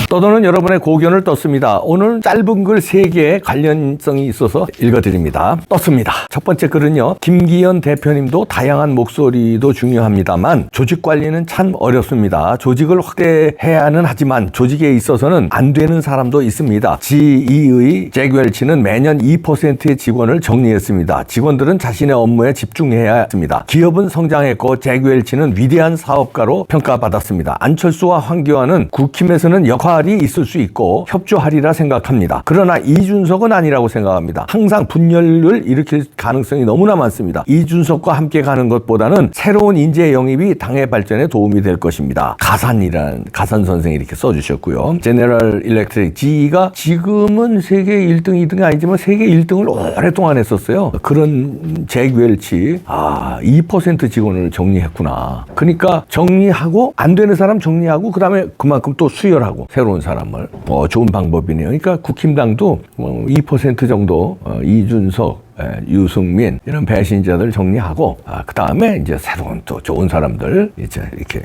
떠도는 여러분의 고견을 떴습니다. 오늘 짧은 글 3개의 관련성이 있어서 읽어드립니다. 떴습니다. 첫 번째 글은요. 김기현 대표님도 다양한 목소리도 중요합니다만 조직 관리는 참 어렵습니다. 조직을 확대해야는 하지만 조직에 있어서는 안 되는 사람도 있습니다. GE의 잭 웰치는 매년 2%의 직원을 정리했습니다. 직원들은 자신의 업무에 집중해야 했습니다. 기업은 성장했고 잭 웰치는 위대한 사업가로 평가받았습니다. 안철수와 황교안은 국힘에서는 역할이 있을 수 있고 협조하리라 생각합니다. 그러나 이준석은 아니라고 생각합니다. 항상 분열을 일으킬 가능성이 너무나 많습니다. 이준석과 함께 가는 것보다는 새로운 인재 영입이 당의 발전에 도움이 될 것입니다. 가산 선생이 이렇게 써주셨고요. 제너럴 일렉트릭 GE가 지금은 세계 1등, 2등이 아니지만 세계 1등을 오랫동안 했었어요. 그런 잭 웰치 2% 직원을 정리했구나. 그러니까 정리하고 안 되는 사람 정리하고 그다음에 그만큼 또 수혈하고 새로운 사람을 좋은 방법이네요. 그러니까 국힘당도 2% 정도 이준석, 유승민 이런 배신자들 정리하고 그 다음에 이제 새로운 또 좋은 사람들 이제 이렇게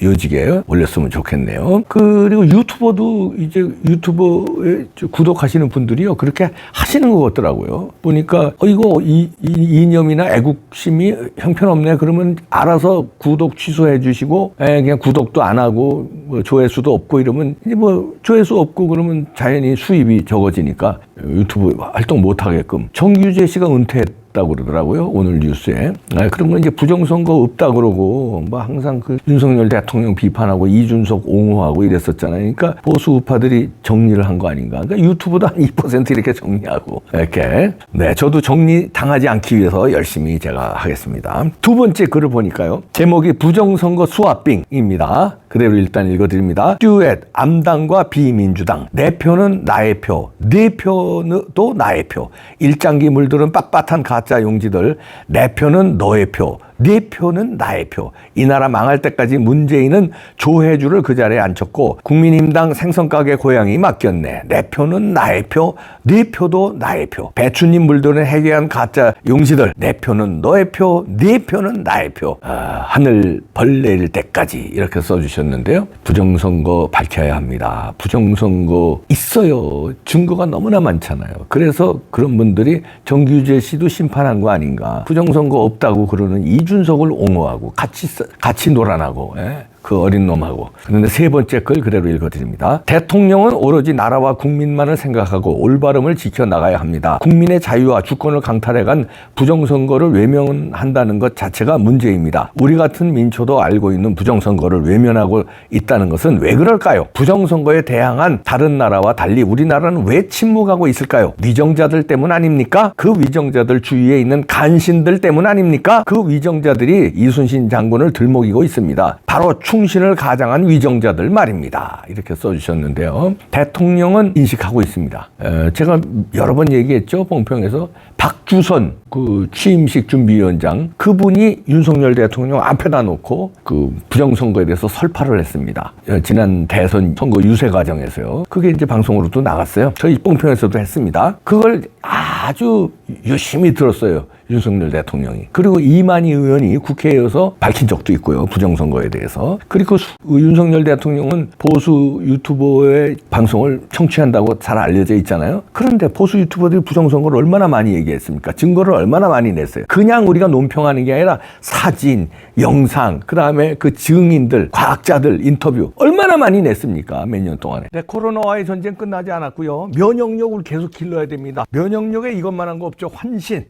요직에 올렸으면 좋겠네요. 그리고 유튜버도 이제 유튜버에 구독하시는 분들이요 그렇게 하시는 것 같더라고요. 보니까 이거 이념이나 애국심이 형편없네 그러면 알아서 구독 취소해 주시고 그냥 구독도 안 하고 조회수도 없고 이러면 이제 조회수 없고 그러면 자연히 수입이 적어지니까 유튜브 활동 못 하게끔. 정규재 씨가 은퇴했다고 그러더라고요. 오늘 뉴스에. 그런 건 이제 부정선거 없다 그러고 항상 그 윤석열 대통령 비판하고 이준석 옹호하고 이랬었잖아요. 그러니까 보수 우파들이 정리를 한 거 아닌가. 그러니까 유튜브도 한 2% 이렇게 정리하고 이렇게. 네, 저도 정리 당하지 않기 위해서 열심히 제가 하겠습니다. 두 번째 글을 보니까요. 제목이 부정선거 수화빙입니다. 그대로 일단 읽어드립니다. 듀엣, 암당과 비민주당. 내 표는 나의 표, 네 표도 나의 표. 일장기 물들은 빳빳한 가짜 용지들. 내 표는 너의 표, 네 표는 나의 표. 이 나라 망할 때까지 문재인은 조혜주를 그 자리에 앉혔고 국민힘당 생선가게 고향이 맡겼네. 내 표는 나의 표, 네 표도 나의 표. 배추님 물들은 해괴한 가짜 용지들. 내 표는 너의 표, 네 표는 나의 표. 하늘 벌 내릴 때까지 이렇게 써주셨는데요. 부정선거 밝혀야 합니다. 부정선거 있어요. 증거가 너무나 많잖아요. 그래서 그런 분들이 정규재 씨도 심판한 거 아닌가. 부정선거 없다고 그러는 이준석을 옹호하고 같이 놀아나고 그 어린 놈하고. 그런데 세 번째 글 그대로 읽어드립니다. 대통령은 오로지 나라와 국민만을 생각하고 올바름을 지켜나가야 합니다. 국민의 자유와 주권을 강탈해간 부정선거를 외면한다는 것 자체가 문제입니다. 우리 같은 민초도 알고 있는 부정선거를 외면하고 있다는 것은 왜 그럴까요? 부정선거에 대항한 다른 나라와 달리 우리나라는 왜 침묵하고 있을까요? 위정자들 때문 아닙니까? 그 위정자들 주위에 있는 간신들 때문 아닙니까? 그 위정자들이 이순신 장군을 들먹이고 있습니다. 바로 충신을 가장한 위정자들 말입니다. 이렇게 써주셨는데요. 대통령은 인식하고 있습니다. 제가 여러 번 얘기했죠. 봉평에서 박주선 그 취임식 준비위원장 그분이 윤석열 대통령 앞에다 놓고 그 부정선거에 대해서 설파를 했습니다. 지난 대선 선거 유세 과정에서요. 그게 이제 방송으로도 나갔어요. 저희 봉평에서도 했습니다. 그걸 아주 유심히 들었어요. 윤석열 대통령이. 그리고 이만희 의원이 국회에서 밝힌 적도 있고요. 부정선거에 대해서. 그리고 윤석열 대통령은 보수 유튜버의 방송을 청취한다고 잘 알려져 있잖아요. 그런데 보수 유튜버들이 부정선거를 얼마나 많이 얘기했습니까? 증거를 얼마나 많이 냈어요. 그냥 우리가 논평하는 게 아니라 사진, 영상, 그 다음에 그 증인들, 과학자들 인터뷰 얼마나 많이 냈습니까? 몇 년 동안에. 네, 코로나와의 전쟁 끝나지 않았고요. 면역력을 계속 길러야 됩니다. 면역력에 이것만한 거 없죠. 환신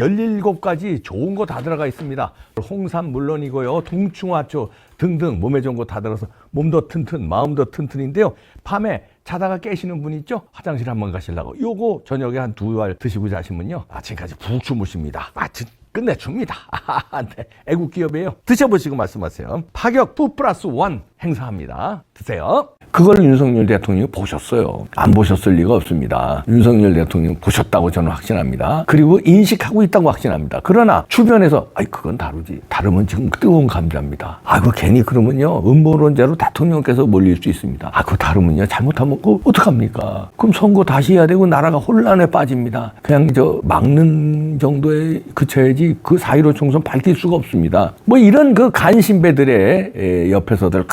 17가지 좋은 거 다 들어가 있습니다. 홍삼 물론이고요. 동충하초 등등 몸에 좋은 거 다 들어서 몸도 튼튼, 마음도 튼튼인데요. 밤에 자다가 깨시는 분 있죠? 화장실 한번 가시려고. 요거 저녁에 한 2알 드시고 자시면요. 아침까지 푹 주무십니다. 끝내줍니다. 네, 애국 기업이에요. 드셔보시고 말씀하세요. 파격 2+1 행사합니다. 드세요. 그걸 윤석열 대통령이 보셨어요. 안 보셨을 리가 없습니다. 윤석열 대통령 보셨다고 저는 확신합니다. 그리고 인식하고 있다고 확신합니다. 그러나 주변에서 그건 다르지. 다르면 지금 뜨거운 감자입니다. 그거 괜히 그러면요. 음모론자로 대통령께서 몰릴 수 있습니다. 그거 다르면요. 잘못하면 어떡합니까? 그럼 선거 다시 해야 되고 나라가 혼란에 빠집니다. 그냥 막는 정도에 그쳐야지 그 4.15 총선 밝힐 수가 없습니다. 이런 그 간신배들의 옆에서들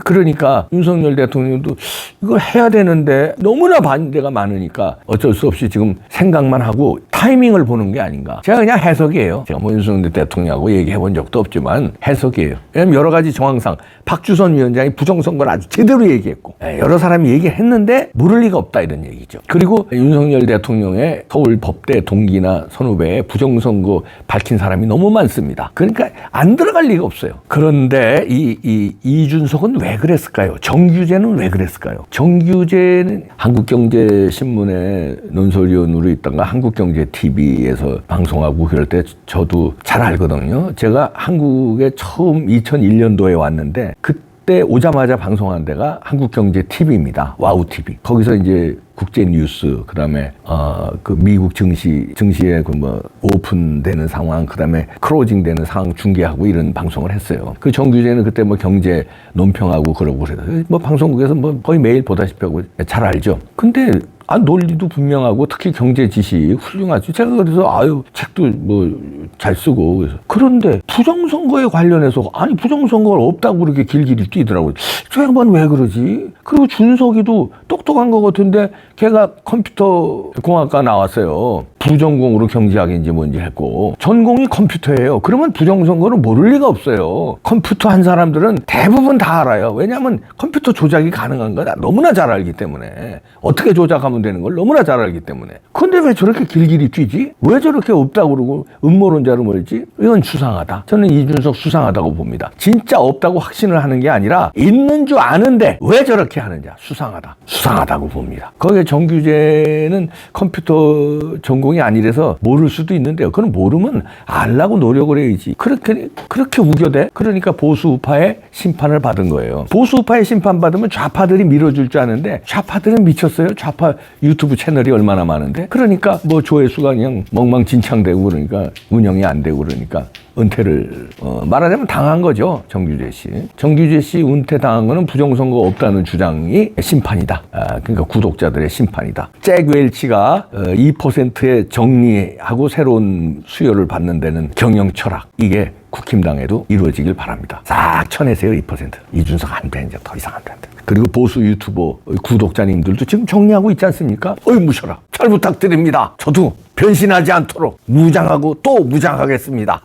그러니까 윤석열 윤석열 대통령도 이걸 해야 되는데 너무나 반대가 많으니까 어쩔 수 없이 지금 생각만 하고 타이밍을 보는 게 아닌가. 제가 그냥 해석이에요. 제가 뭐 윤석열 대통령하고 얘기해 본 적도 없지만 해석이에요. 왜냐하면 여러 가지 정황상 박주선 위원장이 부정선거를 아주 제대로 얘기했고 여러 사람이 얘기했는데 모를 리가 없다 이런 얘기죠. 그리고 윤석열 대통령의 서울 법대 동기나 선후배에 부정선거 밝힌 사람이 너무 많습니다. 그러니까 안 들어갈 리가 없어요. 그런데 이준석은 왜 그랬을까요? 정규제는 왜 그랬을까요? 정규제는 한국경제신문에 논설위원으로 있다가 한국경제TV에서 방송하고 그럴 때 저도 잘 알거든요. 제가 한국에 처음 2001년도에 왔는데 그때 오자마자 방송한 데가 한국경제TV입니다. 와우TV. 거기서 이제 국제뉴스, 그 다음에, 그 미국 증시에 그 뭐, 오픈되는 상황, 그 다음에 클로징 되는 상황 중계하고 이런 방송을 했어요. 그 정규제는 그때 뭐 경제 논평하고 그러고 그래서 뭐 방송국에서 뭐 거의 매일 보다시피 하고 잘 알죠. 근데 논리도 분명하고 특히 경제 지식 훌륭하죠. 제가 그래서 책도 뭐 잘 쓰고 그래서 그런데 부정선거에 관련해서 부정선거가 없다고 그렇게 길길이 뛰더라고요. 저 양반 왜 그러지? 그리고 준석이도 똑똑한 것 같은데 걔가 컴퓨터 공학과 나왔어요. 부전공으로 경제학인지 뭔지 했고 전공이 컴퓨터예요. 그러면 부정선거는 모를 리가 없어요. 컴퓨터 한 사람들은 대부분 다 알아요. 왜냐하면 컴퓨터 조작이 가능한 걸 너무나 잘 알기 때문에 어떻게 조작하면 되는 걸 너무나 잘 알기 때문에. 근데 왜 저렇게 길길이 뛰지? 왜 저렇게 없다고 그러고 음모론자로 몰지? 이건 수상하다. 저는 이준석 수상하다고 봅니다. 진짜 없다고 확신을 하는 게 아니라 있는 줄 아는데 왜 저렇게 하느냐. 수상하다고 봅니다. 거기에 정규제는 컴퓨터 전공이 아니라서 모를 수도 있는데요. 그건 모르면 알라고 노력을 해야지. 그렇게 우겨대? 그러니까 보수우파의 심판을 받은 거예요. 보수우파의 심판 받으면 좌파들이 밀어줄 줄 아는데 좌파들은 미쳤어요. 좌파 유튜브 채널이 얼마나 많은데. 그러니까 뭐 조회수가 그냥 멍망진창되고 그러니까 운영이 안 되고 그러니까 은퇴를 말하자면 당한 거죠. 정규제 씨. 정규제 씨 은퇴 당한 거는 부정선거 없다는 주장이 심판이다. 그러니까 구독자들의 심판이다. 잭 웰치가 2%의 정리하고 새로운 수요를 받는 데는 경영 철학. 이게 국힘당에도 이루어지길 바랍니다. 싹 쳐내세요. 2%. 이준석 안 돼. 이제 더 이상 안 돼. 그리고 보수 유튜버 구독자님들도 지금 정리하고 있지 않습니까? 무셔라. 잘 부탁드립니다. 저도 변신하지 않도록 무장하고 또 무장하겠습니다.